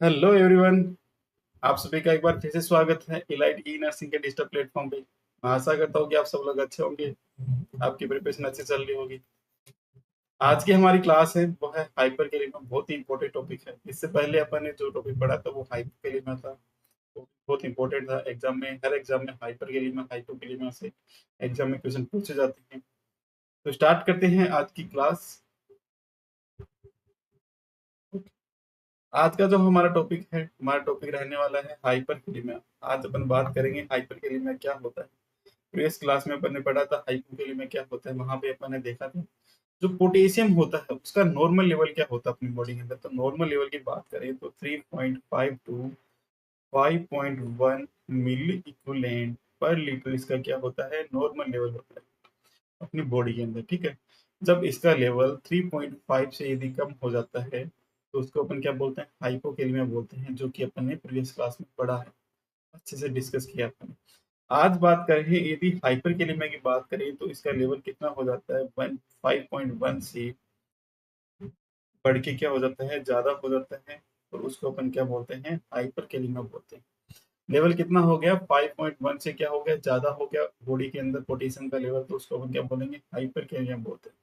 Hello everyone. आप सभी का एक बार फिर से स्वागत है इलाइट ई नर्सिंग के डिजिटल प्लेटफॉर्म पे। मैं आशा करता हूँ कि आप सब लोग अच्छे होंगे, आपकी प्रिपरेशन अच्छी चल रही होगी। आज की हमारी क्लास है वो है हाइपर कैलिमा। बहुत ही इंपॉर्टेंट टॉपिक है। इससे पहले अपन ने जो टॉपिक पढ़ा था वो हाइपर कैलिमा था। वो बहुत इंपॉर्टेंट था। एग्जाम में, हर एग्जाम में हाइपर कैलिमा हाइपर कैलिमा से एग्जाम में क्वेश्चन पूछे जाते हैं। तो स्टार्ट करते हैं आज की क्लास। आज का जो हमारा टॉपिक है, हमारा टॉपिक रहने वाला है हाइपर कैलिमा। आज अपन बात करेंगे हाइपर कैलिमा क्या होता है। प्रीवियस क्लास में अपन ने पढ़ा था हाइपोकेली में क्या होता है। वहां पे अपन ने देखा था जो पोटेशियम होता है उसका नॉर्मल लेवल क्या होता है अपनी बॉडी के अंदर। तो नॉर्मल लेवल की बात करें तो 3.5 टू 5.1 मिली इक्विवेलेंट पर लीटर इसका क्या होता है, नॉर्मल लेवल होता है अपनी बॉडी के अंदर। ठीक है। जब इसका लेवल 3.5 से यदि कम हो जाता है तो उसको अपन क्या बोलते हैं, हाइपोकेलिमिया बोलते हैं, जो कि अपन ने प्रीवियस क्लास में पढ़ा है, अच्छे से डिस्कस किया अपन। आज बात करें यदि हाइपर कैलिमिया की बात करें तो इसका लेवल कितना हो जाता है, 5.1 से बढ़ के क्या हो जाता है, ज्यादा हो जाता है। तो उसको अपन क्या बोलते हैं, हाइपर कैलिमिया बोलते हैं। लेवल कितना हो गया, 5.1 से क्या हो गया, ज्यादा हो गया बॉडी के अंदर पोटेशियम का लेवल, तो उसको अपन क्या बोलेंगे, हाइपर कैलिमिया बोलते हैं।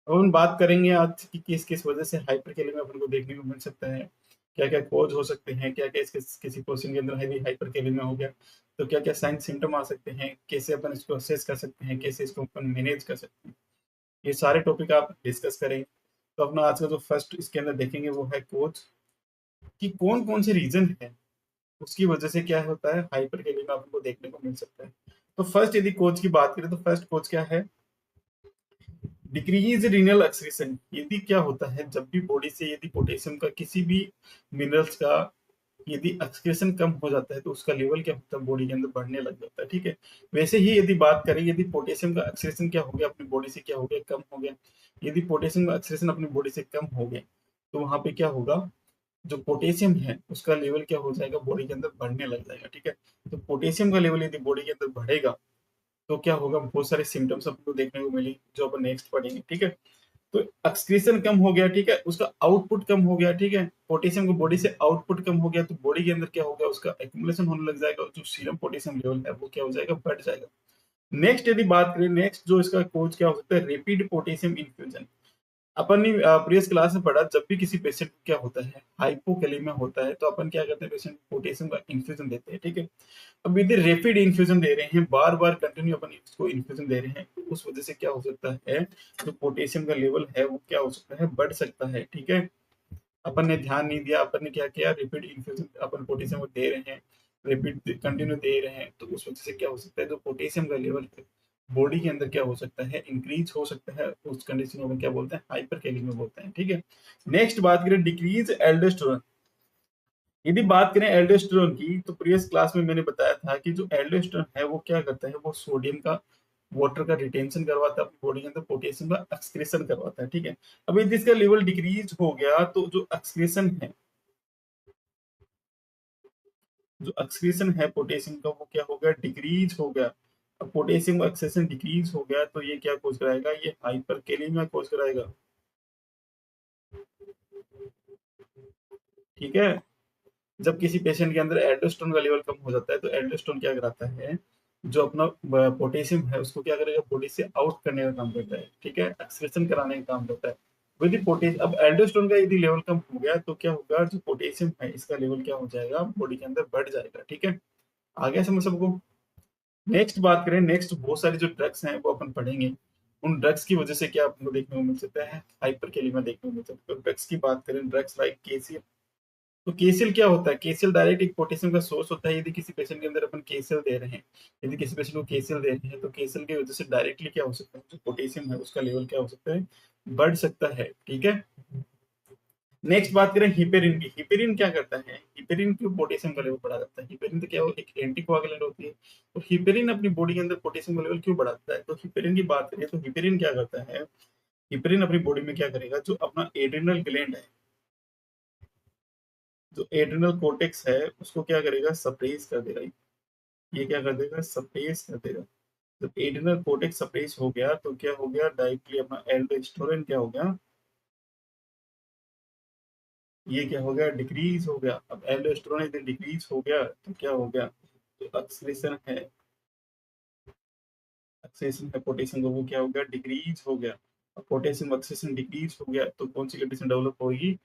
अब हम बात करेंगे आज की किस किस वजह से हाइपर कैलिमिया अपन को देखने को मिल सकता है, क्या क्या कॉज हो सकते हैं, क्या क्या इसके किसी क्वेश्चन के अंदर हैवी हाइपर कैलिमिया हो गया तो क्या क्या साइन सिम्टम आ सकते हैं, कैसे अपन इसको असेस कर सकते हैं, कैसे इसको अपन मैनेज कर सकते हैं। ये सारे टॉपिक आप डिस्कस करेंगे। तो अपना आज का जो फर्स्ट इसके अंदर देखेंगे वो है कोज, कि कौन कौन से रीजन है उसकी वजह से क्या होता है हाइपर कैलिमिया आपको देखने को मिल सकता है। तो फर्स्ट यदि कोच की बात करें तो फर्स्ट कोच क्या है, डिक्रीज रीनल एक्सक्रीशन। यदि क्या होता है, जब भी बॉडी से यदि पोटेशियम का किसी भी मिनरल्स का यदि एक्सक्रीशन कम हो जाता है तो उसका लेवल क्या होता है, बॉडी के अंदर बढ़ने लग जाता है। ठीक है। वैसे ही यदि बात करें, यदि पोटेशियम का एक्सक्रीशन क्या हो गया अपनी बॉडी से, क्या हो गया, कम हो गया। यदि पोटेशियम का एक्सक्रीशन अपनी बॉडी से कम हो गया तो वहां पे क्या होगा, जो पोटेशियम है उसका लेवल क्या हो जाएगा, बॉडी के अंदर बढ़ने लग जाएगा। ठीक है। तो पोटेशियम का लेवल यदि बॉडी के अंदर बढ़ेगा तो क्या होगा, बहुत सारे सिम्टम्स आपको देखने को मिलेंगे जो अपन नेक्स्ट पढ़ेंगे। ठीक है। तो एक्सक्रीशन कम हो गया, ठीक है, उसका आउटपुट कम हो गया। ठीक है। पोटेशियम को बॉडी से आउटपुट कम हो गया तो बॉडी के अंदर क्या होगा, उसका एक्युमुलेशन होने लग जाएगा और जो सीरम पोटेशियम लेवल है वो क्या हो जाएगा, बढ़ जाएगा। नेक्स्ट यदि बात करें, नेक्स्ट जो इसका कोज क्या हो सकता है, रेपिड पोटेशियम इन्फ्यूजन। अपन ने प्रीवियस क्लास में पढ़ा, जब भी किसी पेशेंट को क्या होता है, हाइपोकैलेमिया होता है, तो अपन क्या करते हैं, पेशेंट को पोटेशियम का इन्फ्यूजन देते हैं। ठीक है। अब यदि रैपिड इन्फ्यूजन दे रहे हैं, बार बार कंटिन्यू अपन इसको इन्फ्यूजन दे रहे हैं, तो उस वजह से क्या हो सकता है, जो पोटेशियम का लेवल है वो क्या हो सकता है, बढ़ सकता है। ठीक है। अपन ने ध्यान नहीं दिया, अपन ने क्या किया, रैपिड इन्फ्यूजन अपन पोटेशियम को दे रहे हैं, रैपिड कंटिन्यू दे रहे हैं, तो उस वजह से क्या हो सकता है, जो पोटेशियम का लेवल है बॉडी के अंदर क्या हो सकता है, इंक्रीज हो सकता है। उस कंडीशन में क्या बोलते हैं, हाइपर कैलिमिया बोलते हैं। ठीक है। नेक्स्ट बात करें, डिक्रीज एल्डोस्टेरोन। यदि बात करें एल्डोस्टेरोन की तो प्रीवियस क्लास में मैंने बताया था कि जो एल्डोस्टेरोन है वो क्या करता है, वो सोडियम का, वाटर का रिटेंशन करवाता है अपनी बॉडी के अंदर, पोटेशियम का एक्सक्रीशन करवाता है। ठीक है। अब यदि इसका लेवल डिक्रीज हो गया तो जो एक्सक्रीशन है, जो एक्सक्रीशन है पोटेशियम का वो क्या हो गया, डिक्रीज हो गया। अब पोटेशियम का एक्सक्रीशन डिक्रीज हो गया तो ये क्या कोज कराएगा, ये हाइपर कैलिमिया कोज कराएगा। ठीक है। जब किसी पेशेंट के अंदर एल्डोस्टेरोन का लेवल कम हो जाता है तो एल्डोस्टेरोन क्या कराता है, जो अपना पोटेशियम है उसको क्या करेगा, बॉडी से आउट करने का काम करता है। ठीक है। एक्सक्रीशन कराने का काम करता है। यदि पोटेशियम, अब एल्डोस्टेरोन का यदि लेवल कम हो गया तो क्या होगा, जो पोटेशियम है इसका लेवल क्या हो जाएगा, बॉडी के अंदर बढ़ जाएगा। ठीक है। आ गया समझ सबको। नेक्स्ट बात करें, नेक्स्ट बहुत सारी जो ड्रग्स हैं वो अपन पढ़ेंगे। उन ड्रग्स की वजह से क्या आपको देखने को मिल सकता है, हाइपर कैलिमिया देखने को मिल सकता है। ड्रग्स की बात करें, ड्रग्स लाइक केसीएल। तो केसीएल क्या होता है, केसीएल डायरेक्ट एक पोटेशियम का सोर्स होता है। यदि किसी पेशेंट के अंदर अपन केसीएल दे रहे हैं, यदि किसी पेशेंट को केसीएल दे रहे हैं तो केसीएल की वजह से डायरेक्टली क्या हो सकता है, जो पोटेशियम है उसका लेवल क्या हो सकता है, बढ़ सकता है। ठीक है। नेक्स्ट बात करें हिपेरिन की। हिपेरिन क्या करता है, हिपेरिन क्यों पोटेशियम का लेवल बढ़ा जाता है, हिपेरिन तो क्या हो, एक एंटीकोआगुलेंट होती है। तो हिपेरिन अपनी बॉडी के अंदर पोटेशियम का लेवल क्यों बढ़ाता है, तो हिपेरिन की बात करें तो हिपेरिन क्या करता है, हिपेरिन अपनी बॉडी में क्या करेगा, जो अपना एड्रिनल ग्लैंड है, जो एड्रिनल कोर्टेक्स है उसको क्या करेगा, सप्रेस कर देगा। ये क्या कर देगा, सप्रेस कर देगा। जब एड्रिनल कोर्टेक्स सप्रेस हो गया तो क्या हो गया, डायरेक्टली अपना एल्डोस्टेरोन क्या हो गया, ये क्या हो गया, डिक्रीज हो गया। अब एल्डोस्टेरोन यदि डिक्रीज हो गया तो क्या हो गया, तो ऑक्सीडेशन है पोटेशियम का, वो क्या हो गया, डिक्रीज हो गया। अब पोटेशियम ऑक्सीडेशन डिक्रीज हो गया तो कौन सी कंडीशन डेवलप होगी,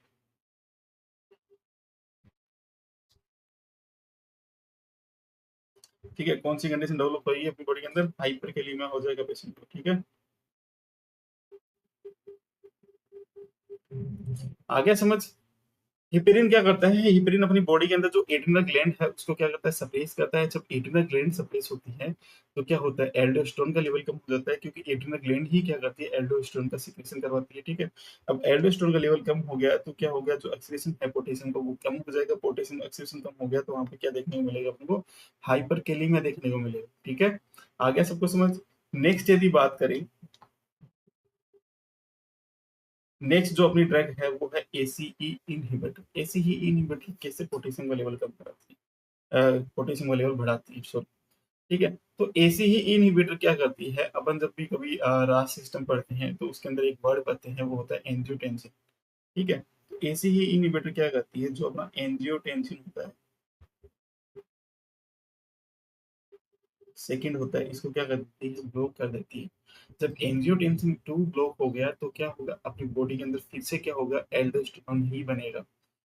ठीक है, कौन सी कंडीशन डेवलप होगी अपनी बॉडी के अंदर, हाइपरकेलिमिया हो जाएगा पेशेंट को, ठीक है। आ गया समझ। हिपेरिन क्या करता है, हिपेरिन अपनी बॉडी के अंदर जो एड्रिनल ग्लैंड है उसको क्या करता है, सप्रेस करता है। जब एड्रिनल ग्लैंड सप्रेस होती है तो क्या होता है, एल्डोस्टेरोन का लेवल कम हो जाता है, क्योंकि एड्रिनल ग्लैंड ही क्या करती है, एल्डोस्टेरोन का सिक्रेशन करवाती है, ठीक है। अब एल्डोस्टेरोन का लेवल कम हो गया तो क्या हो गया, जो ऑक्सीडेशन है पोटेशियम का वो कम हो जाएगा। पोटेशियम ऑक्सीडेशन कम हो गया तो वहां पे क्या देखने को मिलेगा अपने को, हाइपरकेलिमिया देखने को मिलेगा, ठीक है। आ गया सबको समझ। नेक्स्ट यदि बात करें, नेक्स्ट जो अपनी ड्रग है वो है एसीई इनहिबिटर। एसीई इनहिबिटर कैसे पोटेशियम का लेवल कम कराती है, पोटेशियम का लेवल बढ़ाती है, सॉरी, ठीक है। तो एसीई इनहिबिटर क्या करती है, अपन जब भी कभी रास सिस्टम पढ़ते हैं तो उसके अंदर एक वर्ड पढ़ते हैं, वो होता है एंजियोटेंसिन, ठीक है। तो एसीई इनहिबिटर क्या करती है, जो अपना एंजियोटेंसिन होता है, सेकंड होता है, इसको क्या कर देती है, ब्लॉक कर देती है। जब एंजियोटेंसिन 2 ब्लॉक हो गया तो क्या होगा, अपनी बॉडी के अंदर फिर से क्या होगा, एल्डोस्टेरोन ही बनेगा,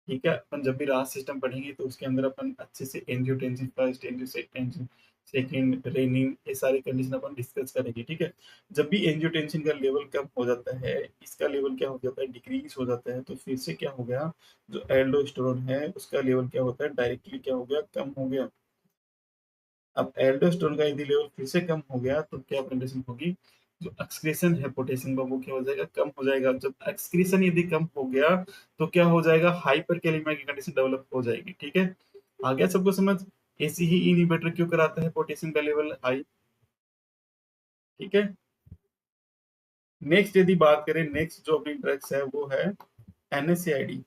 ठीक है। अपन जब भी रास सिस्टम पढ़ेंगे तो उसके अंदर अपन अच्छे से angiotensin first, angiotensin second, renin, ये सारी कंडीशन अपन डिस्कस करेंगे, ठीक है। जब भी एंजियोटेंसिन का लेवल कम हो जाता है, इसका लेवल क्या हो जाता है, डिक्रीज हो जाता है, तो फिर से क्या हो गया, जो एल्डोस्टेरोन है उसका लेवल क्या होता है, डायरेक्टली क्या हो गया, कम हो गया। अब एल्डोस्टेरोन का यदि लेवल फिर से कम हो गया तो क्या कंडीशन होगी, जो एक्सक्रीशन है पोटेशियम का वो क्या हो जाएगा, कम हो जाएगा। जब एक्सक्रीशन यदि कम हो गया तो क्या हो जाएगा, हाइपरकेलेमिया की कंडीशन डेवलप हो जाएगी, ठीक है। आ गया सबको समझ। ऐसी ही इनहिबिटर क्यों कराता है पोटेशियम का लेवल हाई, ठीक है। नेक्स्ट यदि बात करें, नेक्स्ट जो अपनी ड्रग्स है वो है एनएसएआईडी।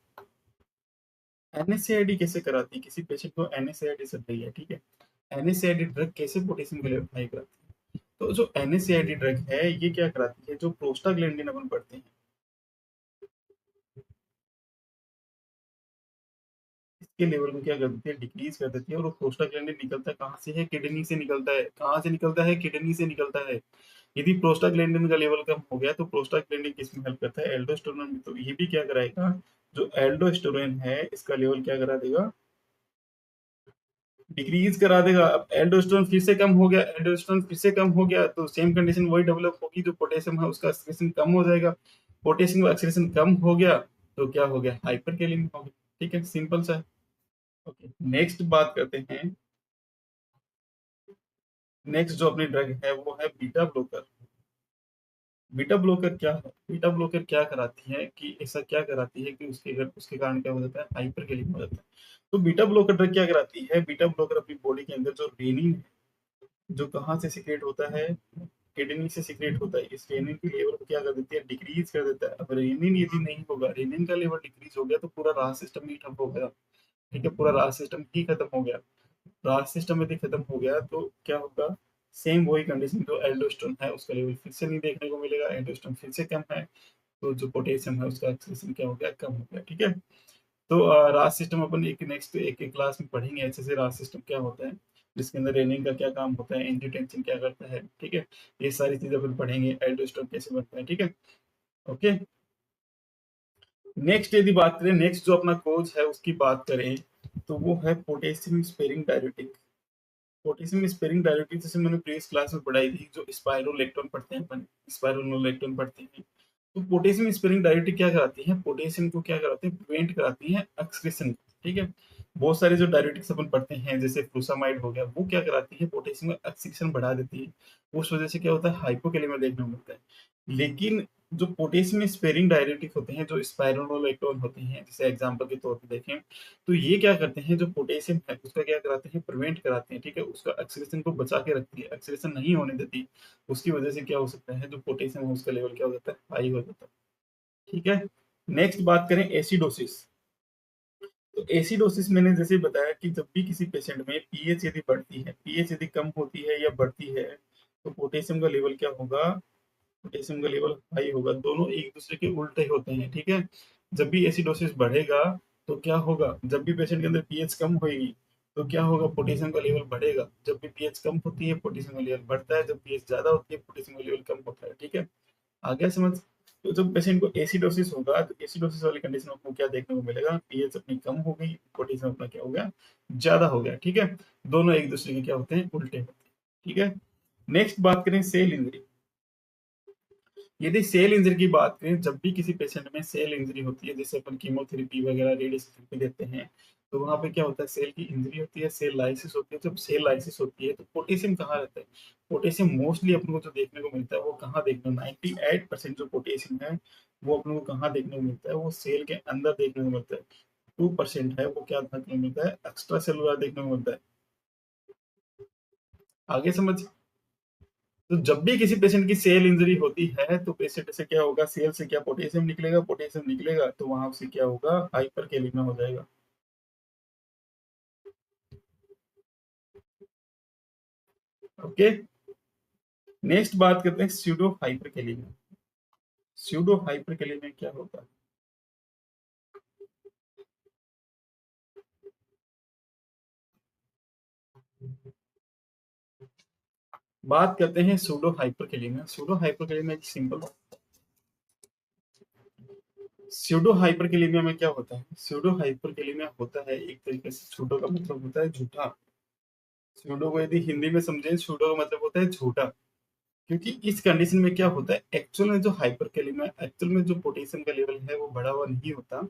एनएसएआईडी कैसे कराती है, किसी पेशेंट को एनएसएआईडी चल रही है, ठीक है, एनएसएआईडी ड्रग कैसे पोटेशियम का लेवल हाई कराती है, तो जो एनएसएआईडी ड्रग है ये क्या कराती है, जो प्रोस्टाग्लैंडिन अपन पढ़ते हैं इसके लेवल को क्या कर देती है, डिक्रीज कर देती है। और वो प्रोस्टाग्लैंडिन निकलता है कहाँ से, है किडनी से निकलता है। कहाँ से निकलता है, किडनी से निकलता है। यदि प्रोस्टाग्लैंडिन का लेवल कम हो गया तो प्रोस्टाग्लैंडिन किस में हेल्प करता है, एल्डोस्टेरोन में। तो ये भी क्या कराएगा, जो एल्डोस्टेरोन है इसका लेवल क्या करा देगा, डिक्रीज करा देगा। अब एल्डोस्टेरोन फिर से कम हो गया, एल्डोस्टेरोन फिर से कम हो गया तो सेम कंडीशन वही डेवलप होगी, जो पोटेशियम है उसका एक्सक्रीशन कम हो जाएगा। पोटेशियम का एक्सक्रीशन कम हो गया तो क्या हो गया, हाइपरकेलेमिया हो गया, ठीक है, सिंपल सा है। ओके, नेक्स्ट बात करते हैं। नेक्स्ट जो अपनी ड्रग है वो है बीटा ब्लोकर। बीटा ब्लोकर क्या है, बीटा ब्लोकर क्या कराती है, कि ऐसा क्या कराती है कि उसके कारण क्या हो जाता है, हाइपरकेलेमिया हो जाता है। तो बीटा ब्लोकर ड्रग क्या कराती है, बीटा ब्लोकर अपनी बॉडी के अंदर जो रेनिन है, जो कहाँ से सिक्रेट होता है, किडनी से सिक्रेट होता है, इस रेनिन की लेवल को क्या कर देती है, डिक्रीज कर देता है। अब रेनिन यदि नहीं होगा, रेनिन का लेवल डिक्रीज हो गया तो पूरा रास सिस्टम ही ठप हो गया, ठीक है, पूरा रास सिस्टम ही खत्म हो गया। रास सिस्टम यदि खत्म हो गया तो क्या होगा, सेम वही कंडीशन, जो एल्डोस्टेरोन है उसका लेवल फिर से नहीं देखने को मिलेगा, एल्डोस्टेरोन फिर से कम है, तो जो पोटेशियम है उसका एक्सेशन क्या हो गया, कम हो गया, ठीक है। तो रास सिस्टम अपन एक नेक्स्ट एक एक क्लास में पढ़ेंगे अच्छे से, रास सिस्टम क्या होता है, जिसके अंदर रेनिंग का क्या काम होता है, एंजियोटेंसिन क्या करता है, ठीक है, ये सारी चीजें अपन पढ़ेंगे, एल्डोस्टेरोन कैसे बनता है, ठीक है। ओके, नेक्स्ट यदि बात करें, नेक्स्ट जो अपना कोच है उसकी बात करें तो वो है potassium sparing diuretic. Potassium sparing diuretic जैसे मैंने प्रीवियस क्लास में पढ़ाई थी, जो स्पाइरोलेक्टोन पढ़ते हैं अपन, स्पाइरोलेक्टोन पढ़ते हैं। तो पोटेशियम स्पेरिंग डायरेटिक क्या कराती है, पोटेशियम को क्या कराती है, प्रिवेंट कराती है एक्सक्रीशन, ठीक है। बहुत सारे जो डायरेटिक्स अपन पढ़ते हैं जैसे फ्लूसामाइड हो गया, वो क्या कराती है, पोटेशियम का एक्सक्रीशन बढ़ा देती है। उस वजह से क्या होता है, हाइपोकेलेमिया देखने को मिलता है। लेकिन जो पोटेशियम स्पेरिंग डायरेटिक होते हैं, जो स्पाइरोलेक्टोन होते हैं, जैसे एग्जांपल के तौर पे देखें, तो ये क्या करते हैं, जो पोटेशियम है उसका क्या कराते हैं, प्रिवेंट कराते हैं, ठीक है, उसका एक्सीलेशन को बचा के रखती है, एक्सीलेशन नहीं होने देती। उसकी वजह से क्या हो सकता है, जो पोटेशियम है उसका लेवल क्या हो जाता है, हाई हो जाता है, ठीक है। नेक्स्ट बात करें एसिडोसिस। तो एसिडोसिस मैंने जैसे बताया कि जब भी किसी पेशेंट में पीएच यदि बढ़ती है, पीएच यदि कम होती है या बढ़ती है, तो पोटेशियम का लेवल क्या होगा, पोटेशियम का लेवल हाई होगा। दोनों एक दूसरे के उल्टे होते हैं, ठीक है। जब भी एसिडोसिस बढ़ेगा तो क्या होगा, जब भी पेशेंट के अंदर पीएच कम होगी तो क्या होगा, पोटेशियम का लेवल बढ़ेगा। जब भी पीएच कम होती है पोटेशियम का लेवल बढ़ता है, जब पीएच ज्यादा होती है पोटेशियम का लेवल कम होता है। ठीक है, आ गया समझ। तो जब पेशेंट को एसिडोसिस होगा तो एसिडोसिस वाली कंडीशन में आपको क्या देखने को मिलेगा, पीएच अपनी कम हो गई, पोटेशियम अपना क्या हो गया, ज्यादा हो गया। ठीक है, दोनों एक दूसरे के क्या होते हैं, उल्टे होते हैं। ठीक है, नेक्स्ट बात करें सेल इंजरी। यदि सेल इंजरी की बात करें, जब भी किसी पेशेंट में सेल इंजरी होती है, जैसे अपन कीमोथेरेपी वगैरह रेडियोथेरेपी देते हैं, तो वहां पे क्या होता है, सेल की इंजरी होती है, सेल लाइसिस होती है। जब सेल लाइसिस होती है तो पोटेशियम कहाँ रहता है, पोटेशियम मोस्टली अपन को जो देखने को मिलता है वो कहाँ देखने को, 98% जो पोटेशियम है वो अपन को कहाँ देखने को मिलता है, वो सेल के अंदर देखने को मिलता है। 2% है वो क्या देखने को मिलता है, एक्स्ट्रा सेलुलर देखने को मिलता है। आगे समझ। तो जब भी किसी पेशेंट की सेल इंजरी होती है तो पेशेंट से क्या होगा, सेल से क्या पोटेशियम निकलेगा, पोटेशियम निकलेगा तो वहां से क्या होगा, हाइपर कैलीमिया हो जाएगा। ओके, नेक्स्ट बात करते हैं pseudo hyper kalaemia. Pseudo hyper kalaemia क्या होता है, बात करते हैं pseudo hyper kalaemia. Pseudo hyper kalaemia एक सिंपल, स्यूडो हाइपर कैलीमिया में क्या होता है, स्यूडो हाइपर कैलीमिया होता है एक तरीके से, सूडो का मतलब होता है झूठा। स्यूडो को यदि हिंदी में समझें, स्यूडो का मतलब होता है झूठा। क्योंकि इस कंडीशन में क्या होता है, एक्चुअल में जो हाइपरकेलिमिया, एक्चुअल में जो पोटेशियम का लेवल है वो बढ़ा हुआ नहीं होता।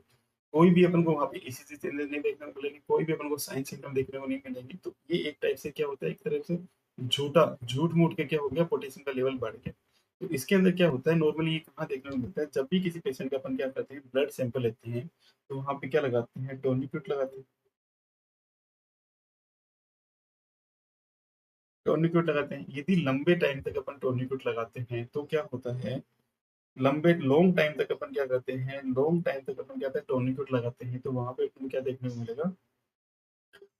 कोई भी अपन को वहां पे ईसीजी चेंजेस नहीं देखने को मिलेगी, कोई भी अपन को साइन सिम्टम देखने को नहीं मिलेंगे। तो ये एक टाइप से क्या होता है, एक तरह से झूठा, झूठ मूठ के क्या हो गया, पोटेशियम का लेवल बढ़ गया। तो इसके अंदर क्या होता है, नॉर्मली ये कहाँ देखने को मिलता है, जब भी किसी पेशेंट का अपन क्या करते हैं, ब्लड सैंपल लेते हैं तो वहां पे क्या लगाते हैं, टोनिक्यूट लगाते हैं। टोनिक्यूट लगाते हैं, यदि लंबे टाइम तक अपन टोनिक्यूट लगाते हैं तो क्या होता है, लंबे लॉन्ग टाइम तक अपन क्या करते हैं, लॉन्ग टाइम तक अपन क्या करते हैं, टोनिक्यूट लगाते हैं, तो वहां पे अपन क्या देखने को मिलेगा,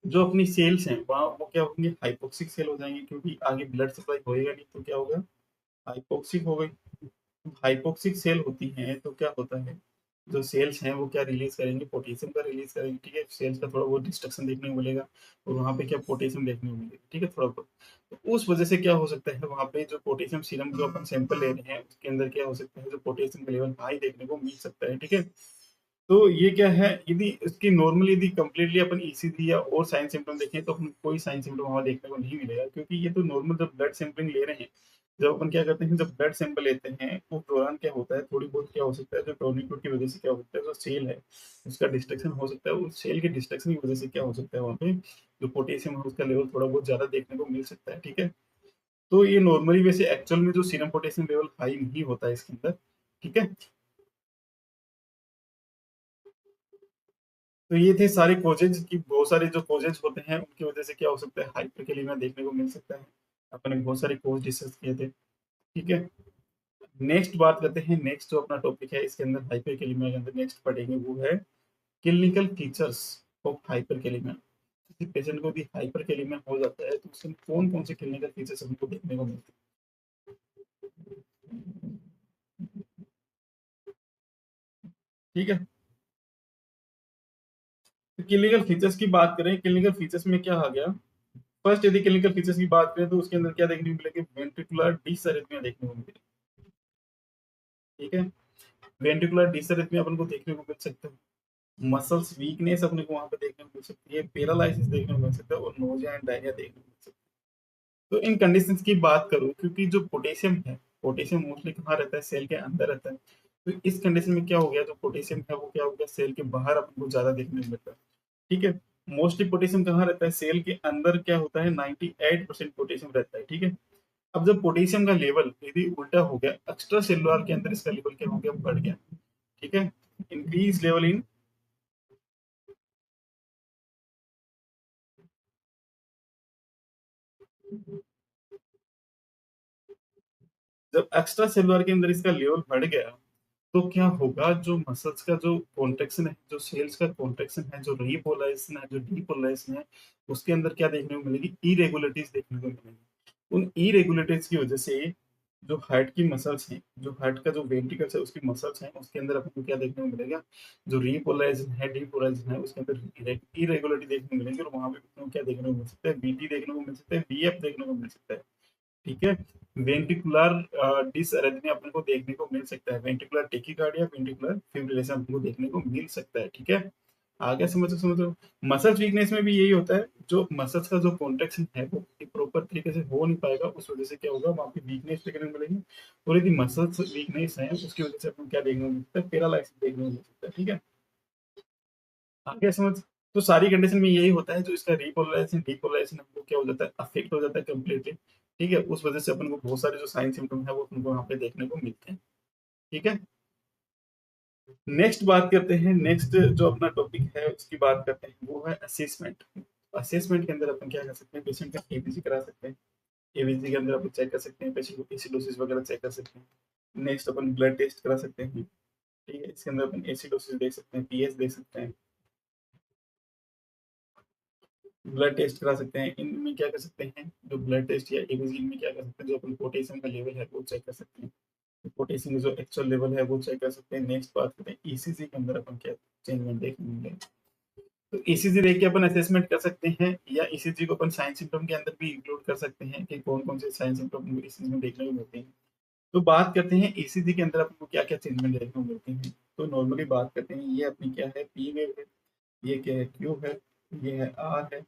जो अपनी सेल्स हैं वहाँ वो क्या होंगे, हाइपोक्सिक सेल हो जाएंगे, क्योंकि आगे ब्लड सप्लाई होएगा नहीं तो क्या होगा, हाइपोक्सिक हो गई। हाइपोक्सिक सेल होती हैं तो क्या होता है, जो सेल्स हैं वो क्या रिलीज करेंगे, पोटेशियम का रिलीज करेंगे। ठीक है, सेल्स का थोड़ा बहुत डिस्ट्रक्शन देखने को मिलेगा और वहाँ पे क्या पोटेशियम देखने को मिलेगा। ठीक है, थोड़ा बहुत। तो उस वजह से क्या हो सकता है, वहाँ पे जो पोटेशियम सीरम जो अपन सैंपल ले रहे हैं उसके अंदर क्या हो सकता है, जो पोटेशियम का लेवल हाई देखने को मिल सकता है। ठीक है, तो ये क्या है, यदि इसकी नॉर्मली यदि कंप्लीटली अपन ईसीजी या और साइन सिम्टम देखें तो हम कोई साइन सिम्टम वहां देखने को नहीं मिलेगा, क्योंकि ये तो नॉर्मल जब ब्लड सैंपलिंग ले रहे हैं, जब अपन क्या करते हैं, जब ब्लड सैंपल लेते हैं उस दौरान क्या होता है, थोड़ी बहुत क्या हो सकता है, जो टोर्निक्यूट की वजह से क्या होता है, जो सेल है उसका डिस्ट्रक्शन हो सकता है, उस सेल के डिस्ट्रक्शन की वजह से क्या हो सकता है, वहाँ पे जो पोटेशियम है उसका लेवल थोड़ा बहुत ज्यादा देखने को मिल सकता है। ठीक है, तो ये नॉर्मली वैसे एक्चुअल में जो सीरम पोटेशियम लेवल हाई नहीं होता है इसके अंदर। ठीक है, तो ये थे सारे कोजेज की, बहुत सारे जो कोजेज होते हैं उनकी वजह से क्या हो सकता है, हाइपरकेलेमिया देखने को मिल सकता है। अपने बहुत सारे कोज डिस्कस किए थे। ठीक है, नेक्स्ट बात करते हैं, नेक्स्ट जो अपना टॉपिक है इसके अंदर हाइपरकेलेमिया के अंदर नेक्स्ट पढ़ेंगे वो है क्लिनिकल फीचर्स ऑफ हाइपरकेलेमिया। किसी पेशेंट को भी हाइपरकेलेमिया हो जाता है तो उसमें कौन कौन से क्लिनिकल फीचर्स हमको देखने को मिलते हैं। ठीक है, तो क्लिनिकल फीचर्स की बात करें, क्लिनिकल फीचर्स में क्या आ गया, फर्स्ट यदि क्लिनिकल फीचर्स की बात करें तो उसके अंदर क्या देखने को मिलेगी, वेंट्रिकुलर डिसअरिथमिया देखने को मिलेगी। ठीक है, वेंट्रिकुलर डिसअरिथमिया अपन को देखने को मिल सकता है, मसल्स वीकनेस अपने को वहां पे देखने को मिल सकती है, पैरालिसिस देखने को मिल सकता है और नोजिया एंड डायरिया देखने को मिल सकता है। तो इन कंडीशंस की बात करूं, क्योंकि जो पोटेशियम है, पोटेशियम मोस्टली कहाँ रहता है, सेल के अंदर रहता है। तो इस कंडीशन में क्या हो गया, जो पोटेशियम है वो क्या हो गया, सेल के बाहर अपन को ज्यादा देखने को मिलता है। ठीक है, मोस्टली पोटेशियम कहाँ रहता है, सेल के अंदर क्या होता है, 98% पोटेशियम रहता है। ठीक है, अब जब पोटेशियम का लेवल यदि उल्टा हो गया, एक्स्ट्रा सेलुलर के अंदर इसका लेवल क्या हो गया, बढ़ गया। ठीक है, इंक्रीज लेवल इन, जब एक्स्ट्रा सेलुलर के अंदर इसका लेवल बढ़ गया तो क्या होगा, जो मसल्स का जो कॉन्ट्रेक्शन है, जो सेल्स का कॉन्ट्रेक्शन है, जो रीपोलाइजेशन है, जो डीपोलाइजेशन है, उसके अंदर क्या देखने को मिलेगी, इरेगुलरिटीज देखने को मिलेगी। उन इरेगुलरिटीज की वजह से जो हार्ट की मसल्स हैं, जो हार्ट का जो वेंट्रिकल्स है उसकी मसल्स हैं, उसके अंदर आपको क्या देखने को मिलेगा, जो रिपोलराइजेशन है, डीपोलराइजेशन है, उसके अंदर इरेगुलरिटी देखने को मिलेगी और वहाँ पे आपको क्या देखने को मिल सकता है, बीटी देखने को मिल सकता है, बीएफ देखने को मिल सकता है। ठीक है? वेंट्रिकुलर डिसअरेंजमेंट अपने को देखने को मिल सकता है। वेंट्रिकुलर टैकीकार्डिया, वेंट्रिकुलर फिब्रिलेशन अपने को देखने को मिल सकता है। ठीक है? आगे समझो। मसल्स वीकनेस में भी यही होता है, जो मसल्स का जो कॉन्ट्रैक्शन है वो प्रॉपर तरीके से हो नहीं पाएगा, उस वजह से क्या होगा, वहाँ पे वीकनेस देखने को मिलेगी। और यदि मसल्स वीकनेस है उसकी वजह से अपन क्या देखने को मिलता है, पैरालाइसिस देखने को मिल सकता है। ठीक है? आगे समझ। तो सारी कंडीशन में यही होता है, जो इसका रिपोलराइजेशन डीपोलराइजेशन हमको क्या हो जाता है, अफेक्ट हो जाता है कंप्लीटली। ठीक है? उस वजह से अपन को बहुत सारे जो साइन सिम्टम है वो अपन को वहाँ पे देखने को मिलते हैं। ठीक है? नेक्स्ट बात करते हैं, नेक्स्ट जो अपना टॉपिक है उसकी बात करते हैं, वो है असेसमेंट। असेसमेंट के अंदर अपन क्या कर सकते हैं, पेशेंट का एबीसी करा सकते हैं। एबीसी के अंदर अपन चेक कर सकते हैं, पेशेंट को एसिडोसिस वगैरह चेक कर सकते हैं। नेक्स्ट अपन ब्लड टेस्ट करा सकते हैं। ठीक है? इसके अंदर अपन एसिडोसिस देख सकते हैं, पीएच देख सकते हैं, ब्लड टेस्ट करा सकते हैं। इनमें क्या कर सकते हैं, जो ब्लड टेस्ट या एबीसी में क्या कर सकते हैं, जो अपन पोटेशियम का लेवल है वो चेक कर सकते हैं। पोटेशियम का जो एक्चुअल लेवल है वो चेक कर सकते हैं। नेक्स्ट बात करते हैं ईसीजी के अंदर अपन क्या चेंजमेंट देखने मिलेंगे। तो ईसीजी देख के अपन असेसमेंट कर सकते हैं, या ईसीजी को अपन साइन सिम्टम के अंदर भी इंक्लूड कर सकते हैं कि कौन कौन से साइन सिम्टम ईसीजी में देखने को मिलते हैं। तो बात करते हैं ईसीजी के अंदर आपको क्या क्या चेंजमेंट देखने को मिलते हैं। तो नॉर्मली बात करते हैं, ये अपनी क्या है, पी वेव है, ये क्या है, क्यू है, ये है आर है,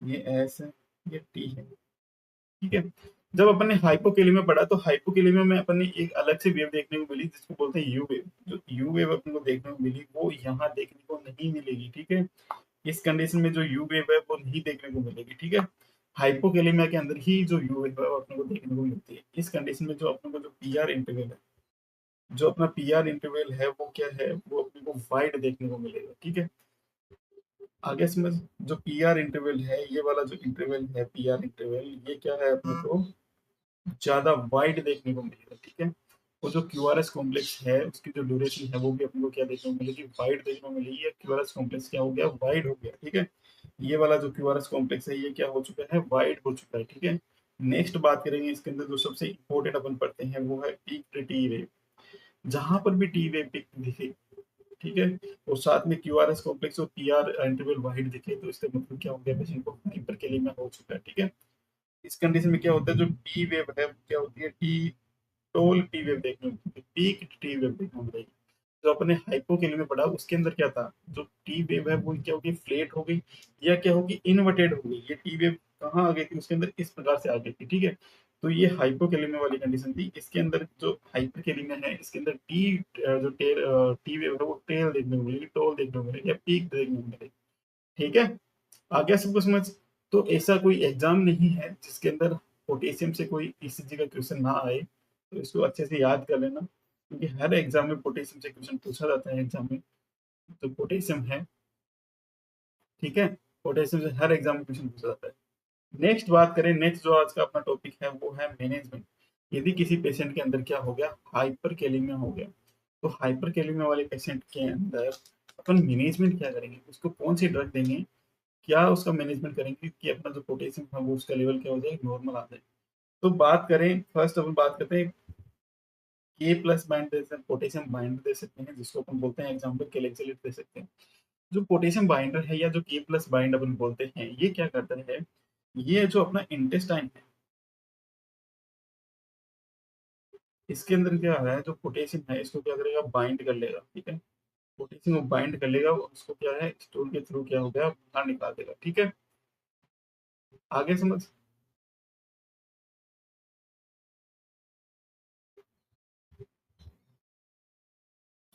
ये एस है, ये टी है। ठीक है? जब अपन ने हाइपोकेलिमिया पढ़ा तो हाइपोकेलिमिया में अपन ने एक अलग से वेव देखने को मिली जिसको बोलते हैं यू वेव। जो यू वेव अपन को देखने को मिली वो यहाँ देखने को नहीं मिलेगी। ठीक है? इस कंडीशन में जो यू वेव है वो नहीं देखने को मिलेगी। ठीक है? हाइपोकेलिमिया के अंदर ही जो यू वेव है वो अपने को देखने को मिलती है। इस कंडीशन में जो अपने को जो पीआर इंटरवल है, जो अपना पीआर इंटरवल है वो क्या है, वो अपने को वाइड देखने को मिलेगा। ठीक है? आगे समझ। जो पीआर इंटरवल है, ये वाला जो इंटरवल है पीआर इंटरवल, ये क्या है, अपने को ज्यादा वाइड देखने को मिलेगा। ठीक है? वो जो क्यूआरएस कॉम्प्लेक्स है उसकी जो ड्यूरेशन है वो भी अपने को क्या देखने को मिलेगी, वाइड देखने को मिलेगी। या क्यूआरएस कॉम्प्लेक्स क्या हो गया, वाइड हो गया। ठीक है? ये वाला जो क्यूआरएस कॉम्प्लेक्स है ये क्या हो चुका है, वाइड हो चुका है। ठीक है? नेक्स्ट बात करेंगे, इसके अंदर जो सबसे इंपॉर्टेंट अपन पढ़ते हैं वो है पीक टी वेव। जहां पर भी टी वेव पीक दिखे, ठीक है, और साथ में क्यूआरएस कॉम्प्लेक्स और पीआर इंटरवल वाइड दिखे, तो इसका मतलब क्या हो गया, पेशेंट को हाइपरकेलेमिया हो चुका है। ठीक है? इस कंडीशन में क्या होता है, जो टी वेव है वो क्या होती है, टी टोल टी वेव देखने को मिलती है, पीक टी वेव देखने को मिलेगी। जो अपने हाइपोकेलिया में पढ़ा उसके अंदर क्या था, जो टी वेव है वो क्या होगी, फ्लैट हो गई या क्या होगी, इनवर्टेड हो गई। ये टी वेव कहाँ आ गई थी, उसके अंदर इस प्रकार से आ गई थी। ठीक है? तो ये हाइपोकेलिया वाली कंडीशन थी। इसके अंदर जो हाइपरकेलिया है इसके अंदर जो टी वेव है वो टेल देखने को मिलेगी, टोल देखने को मिलेगी या पीक देखने को मिलेगी। ठीक है? आ गया सबको समझ। तो ऐसा कोई एग्जाम नहीं है जिसके अंदर पोटेशियम से कोई ईसीजी का क्वेश्चन ना आए, तो इसको अच्छे से याद कर लेना, क्योंकि हर एग्जाम में पोटेशियम से क्वेश्चन पूछा जाता है एग्जाम में। तो पोटेशियम है। ठीक है? पोटेशियम से हर एग्जाम में क्वेश्चन पूछा जाता है। नेक्स्ट बात करें, नेक्स्ट जो आज का अपना टॉपिक है वो है मैनेजमेंट। यदि किसी पेशेंट के अंदर क्या हो गया, हाइपर कैलेमिया हो गया, तो हाइपर कैलेमिया वाले पेशेंट के अंदर अपन मैनेजमेंट क्या करेंगे, उसको कौन सी ड्रग देंगे, क्या उसका मैनेजमेंट करेंगे कि अपना जो पोटेशियम है वो उसका लेवल क्या हो जाए, नॉर्मल आ जाए। तो बात करें, फर्स्ट अपन बात करते हैं, के प्लस बाइंड दे सकते हैं, पोटेशियम बाइंडर दे सकते हैं, जिसको अपन बोलते हैं एग्जाम्पल केलेक्सिलेट दे सकते हैं। जो पोटेशियम बाइंडर है या जो के प्लस बाइंड अपन बोलते हैं, ये क्या करता है, ये जो अपना इंटेस्टाइन है इसके अंदर क्या है, जो पोटेशियम है इसको क्या करेगा, बाइंड कर लेगा। ठीक है? पोटेशियम को बाइंड कर लेगा और उसको क्या है, स्टूल के थ्रू क्या हो गया, बाहर निकाल देगा। ठीक है? आगे समझ।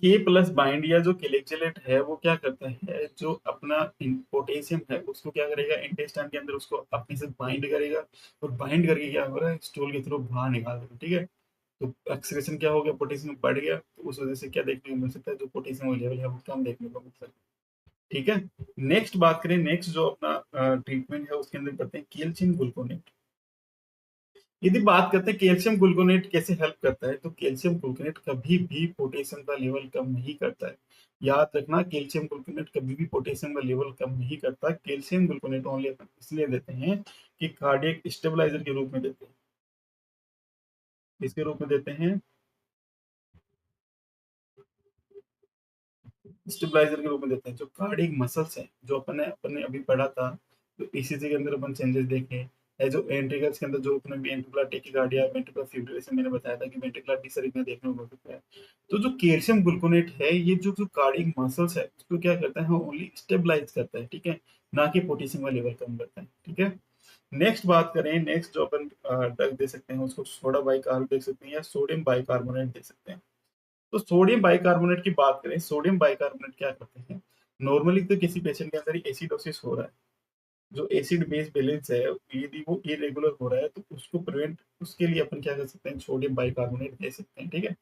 के प्लस बाइंड या जो केलेक्चुलेट है वो क्या करता है, जो अपना पोटेशियम है उसको क्या करेगा, इंटेस्टाइन के अंदर उसको अपने से बाइंड करेगा, और बाइंड करके क्या हो रहा है, स्टूल के थ्रू बाहर निकाल देगा। ठीक है? तो एक्सक्रीशन क्या हो गया, पोटेशियम बढ़ गया, तो उस वजह से क्या देखने को मिल सकता है, जो पोटेशियम लेवल है वो कम देखने को मिल सकता है। ठीक है? नेक्स्ट बात करें, नेक्स्ट जो अपना ट्रीटमेंट है उसके अंदर करते हैं कैल्शियम ग्लूकोनेट। यदि बात करते हैं कैल्शियम ग्लूकोनेट कैसे हेल्प करता है, तो कैल्शियम ग्लूकोनेट कभी भी पोटेशियम का लेवल कम नहीं करता है। याद रखना, कैल्शियम ग्लूकोनेट कभी भी पोटेशियम का लेवल कम नहीं करता। कैल्शियम ग्लूकोनेट ओनली अपन इसलिए देते हैं कि कार्डियक स्टेबलाइजर के रूप में देते हैं। किसके रूप में देते हैं, स्टेबलाइजर के रूप में देते हैं। जो कार्डियक मसल्स है, जो अपने अपने अभी पढ़ा था, तो ईसीजी के अंदर अपन चेंजेस देखे, है जो वेंट्रिकल्स के अंदर जो अपने वेंट्रिकुलर टेकिकार्डिया, वेंट्रिकुलर फिब्रिलेशन मैंने बताया था कि वेंट्रिकुलर डिसरिथमिया देखने को मिल सकता है। तो जो कैल्शियम ग्लूकोनेट है, ये जो जो कार्डियक मसल्स है उसको क्या करता है, ओनली स्टेबलाइज करता है, ठीक है, ना कि पोटेशियम का लेवल कम करता है, ठीक है। नेक्स्ट बात करें, नेक्स्ट जो अपन ड्रग दे सकते हैं उसको सोडा बाइकार्ब दे सकते हैं या सोडियम बाइकार्बोनेट दे सकते हैं। तो सोडियम बाइकार्बोनेट की बात करें, सोडियम बाइकार्बोनेट क्या करते हैं, नॉर्मली तो किसी पेशेंट के अंदर एसिडोसिस हो रहा है, जो एसिड बेस बैलेंस है यदि वो इरेगुलर हो रहा है तो उसको प्रिवेंट, उसके लिए अपन क्या कर सकते हैं, सोडियम बाइकार्बोनेट दे सकते हैं, ठीक है।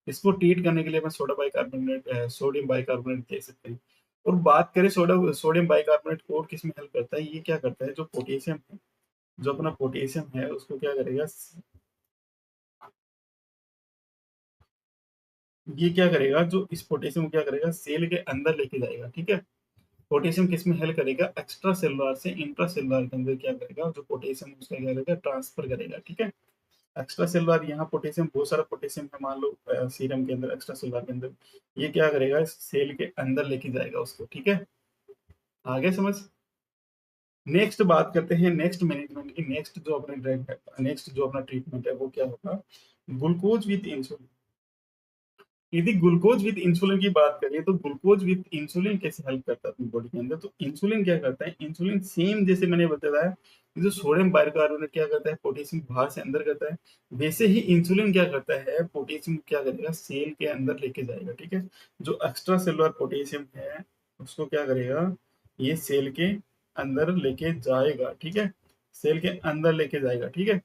इसको ट्रीट करने के लिए अपन सोडा बाइकार्बोनेट सोडियम बाइकार्बोनेट दे सकते हैं। और बात करें सोडियम बाइकार्बोनेट को और किस में हेल्प करता है, ये क्या करता है, जो पोटेशियम है, जो अपना पोटेशियम है उसको क्या करेगा, ये क्या करेगा, जो इस पोटेशियम को क्या करेगा, सेल के अंदर लेके जाएगा, ठीक है। पोटेशियम किस में हेल्प करेगा, एक्स्ट्रा सेलुलर से इंट्रा सेलुलर के अंदर क्या करेगा, जो पोटेशियम उसका क्या करेगा, ट्रांसफर करेगा, ठीक है। एक्स्ट्रा सेलुलर, यहाँ पोटेशियम बहुत सारा पोटेशियम है, मान लो सीरम के अंदर, एक्स्ट्रा सेलुलर के अंदर, ये क्या करेगा, सेल के अंदर लेके जाएगा उसको, ठीक है। आगे समझ। नेक्स्ट बात करते हैं नेक्स्ट मैनेजमेंट की, नेक्स्ट जो अपने ड्रग है, नेक्स्ट जो अपना ट्रीटमेंट है वो क्या होगा, ग्लूकोज विद इंसुलिन। यदि ग्लूकोज विद इंसुलिन की बात करें तो ग्लूकोज विद इंसुलिन कैसे हेल्प करता है अपनी बॉडी के अंदर, तो इंसुलिन क्या करता है, इंसुलिन सेम जैसे मैंने बताया, जो सोडियम बाइकार्बोनेट क्या करता है, पोटेशियम बाहर से अंदर करता है, वैसे ही इंसुलिन क्या करता है, पोटेशियम क्या करेगा, सेल के अंदर लेके जाएगा, ठीक है। जो एक्स्ट्रा सेलुलर पोटेशियम है उसको क्या करेगा, ये सेल के अंदर लेके जाएगा, ठीक है, सेल के अंदर लेके जाएगा, ठीक है।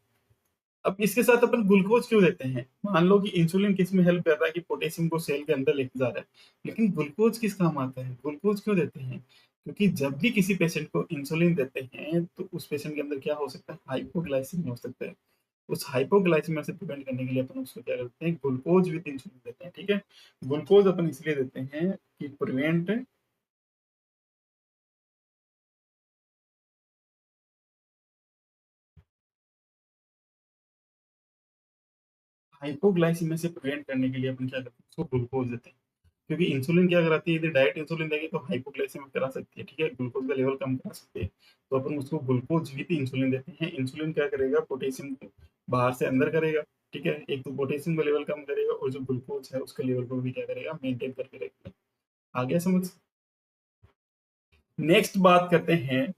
अब इसके साथ अपन ग्लूकोज क्यों देते हैं, मान लो कि इंसुलिन किस में हेल्प कर रहा है, कि पोटेशियम को सेल के अंदर लेके जा रहा है, लेकिन ग्लूकोज किस काम आता है, ग्लूकोज क्यों देते हैं, क्योंकि जब भी किसी पेशेंट को इंसुलिन देते हैं तो उस पेशेंट के अंदर क्या हो सकता है, हाइपोग्लाइसेमिया हो सकता है। उस हाइपोग्लाइसेमिया से प्रिवेंट करने के लिए अपन उसको क्या करते हैं, ग्लूकोज विद इंसुलिन देते हैं, ठीक है। ग्लूकोज अपन इसलिए देते हैं कि प्रिवेंट हाइपोग्लाइसेमिया से प्रिवेंट करने के लिए अपन क्या करते हैं, उसको ग्लूकोज देते हैं। क्योंकि इंसुलिन क्या कराती है, यदि डायरेक्ट इंसुलिन देंगे तो हाइपोग्लाइसेमिया करा सकती है, ठीक है, ग्लूकोज का लेवल कम करा सकती है। तो अपन उसको ग्लूकोज विद इंसुलिन देते हैं। इंसुलिन क्या करेगा, पोटेशियम को बाहर से अंदर करेगा, ठीक है, एक तो पोटेशियम का लेवल कम करेगा और जो ग्लूकोज है उसका लेवल को भी क्या करेगा, मेंटेन करके रखेगा। आगे समझ। नेक्स्ट बात करते हैं,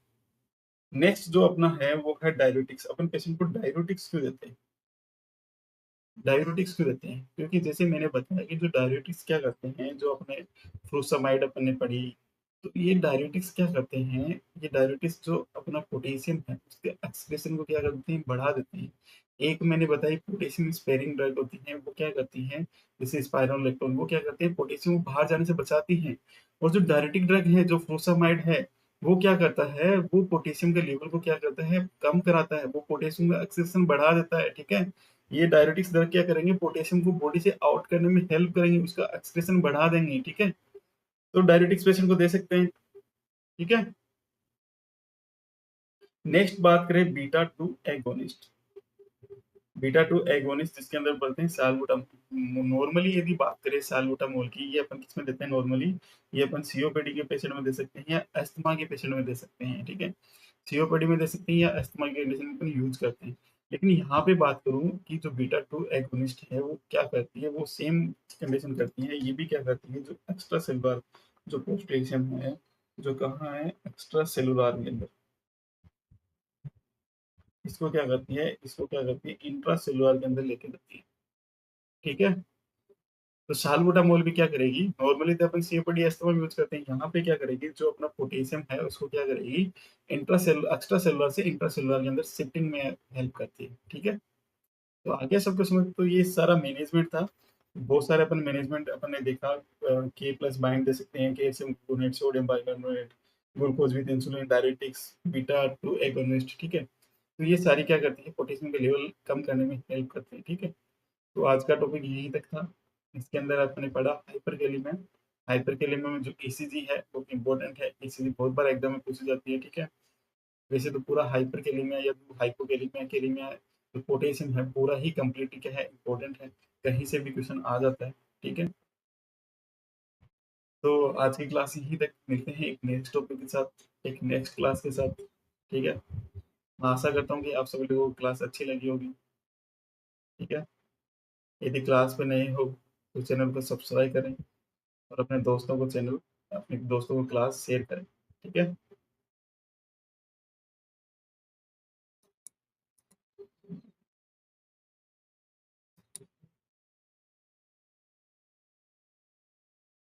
नेक्स्ट जो अपना है वो है डायबिटिक्स। अपन पेशेंट को डायबिटिक्स क्यों देते हैं, डायबिटिक्स क्यों देते हैं, क्योंकि जैसे मैंने बताया कि जो डायबिटिक्स क्या करते हैं, जो अपने फ्रूसमाइड अपन ने पढ़ी, तो ये डायबिटिक्स क्या करते हैं, ये डायबिटिक्स जो अपना पोटेशियम है उसके एक्सप्रेशन को क्या करते हैं, बढ़ा देते हैं। एक मैंने बताई पोटेशियम स्पेयरिंग ड्रग होती है, वो क्या करती हैं, जैसे स्पाइरोलेक्टोन, वो क्या करते हैं, पोटेशियम को बाहर जाने से बचाती हैं। और जो डायरेटिक ड्रग है, जो फ्रूसामाइड है, वो क्या करता है, वो पोटेशियम के लेवल को क्या करता है, कम कराता है, वो पोटेशियम का एक्सप्रेशन बढ़ा देता है, ठीक है। ये डायरेटिक्स ड्रग क्या करेंगे, पोटेशियम को बॉडी से आउट करने में हेल्प करेंगे, उसका एक्सप्रेशन बढ़ा देंगे, ठीक है। तो डायरेटिक्स पेशेंट को दे सकते हैं, ठीक है। नेक्स्ट बात करें beta two agonist. Beta two agonist जिसके अंदर बोलते हैं साल्बुटामोल। नॉर्मली यदि बात करें साल्बुटामोल की, ये अपन किसमें देते हैं, नॉर्मली ये अपन सीओपीडी के पेशेंट में दे सकते हैं या अस्थमा के पेशेंट में दे सकते हैं, ठीक है। सीओपीडी में दे सकते हैं या अस्थमा के कंडीशन में अपन यूज करते हैं। लेकिन यहाँ पे बात करूँ कि जो बीटा टू एगोनिस्ट है वो क्या करती है, वो सेम कंडीशन करती है, ये भी क्या करती है, जो एक्स्ट्रा सेलुलर जो पोस्टेशियम है, जो कहाँ है, एक्स्ट्रा सेलुलर के अंदर, इसको क्या करती है, इसको क्या करती है, इंट्रा सेलुलर के अंदर लेके जाती है, ठीक है। तो सालबुटामोल भी क्या करेगी, नॉर्मली तो अपन सीओपीडी अस्थमा में यूज करते हैं, यहाँ पे क्या करेगी, जो अपना पोटेशियम है उसको क्या करेगी, एक्स्ट्रा सेलुलर से इंट्रा सेलुलर के अंदर शिफ्टिंग में हेल्प करती है, ठीक है। तो आगे सबको समझ, तो ये सारा मैनेजमेंट था। बहुत सारे अपन मैनेजमेंट अपन ने देखा, के प्लस बाइंड दे सकते हैं, calcium gluconate, sodium bicarbonate, glucose with insulin, diuretics, beta two agonist, ठीक है। तो ये सारी क्या करती है, पोटेशियम का लेवल कम करने में हेल्प करती है, ठीक है। तो आज का टॉपिक यहीं तक था। इसके अंदर आपने पढ़ा हाइपरकेलिमिया। हाइपरकेलिमिया में जो ईसीजी है वो इम्पोर्टेंट है, ईसीजी बहुत बार एग्जाम में पूछी जाती है, ठीक है। वैसे तो पूरा हाइपरकेलिमिया या हाइपोकेलिमिया केलिमिया जो पोटेशियम है पूरा ही कंप्लीटली क्या है इम्पोर्टेंट है, कहीं से भी क्वेश्चन आ जाता है, ठीक है। तो आज की क्लास यहीं तक, मिलते हैं एक नेक्स्ट टॉपिक के साथ, एक नेक्स्ट क्लास के साथ, ठीक है। मैं आशा करता हूँ कि आप सभी लोगों को क्लास अच्छी लगी होगी, ठीक है। यदि क्लास पे नए हो तो चैनल को सब्सक्राइब करें और अपने दोस्तों को क्लास शेयर करें, ठीक है।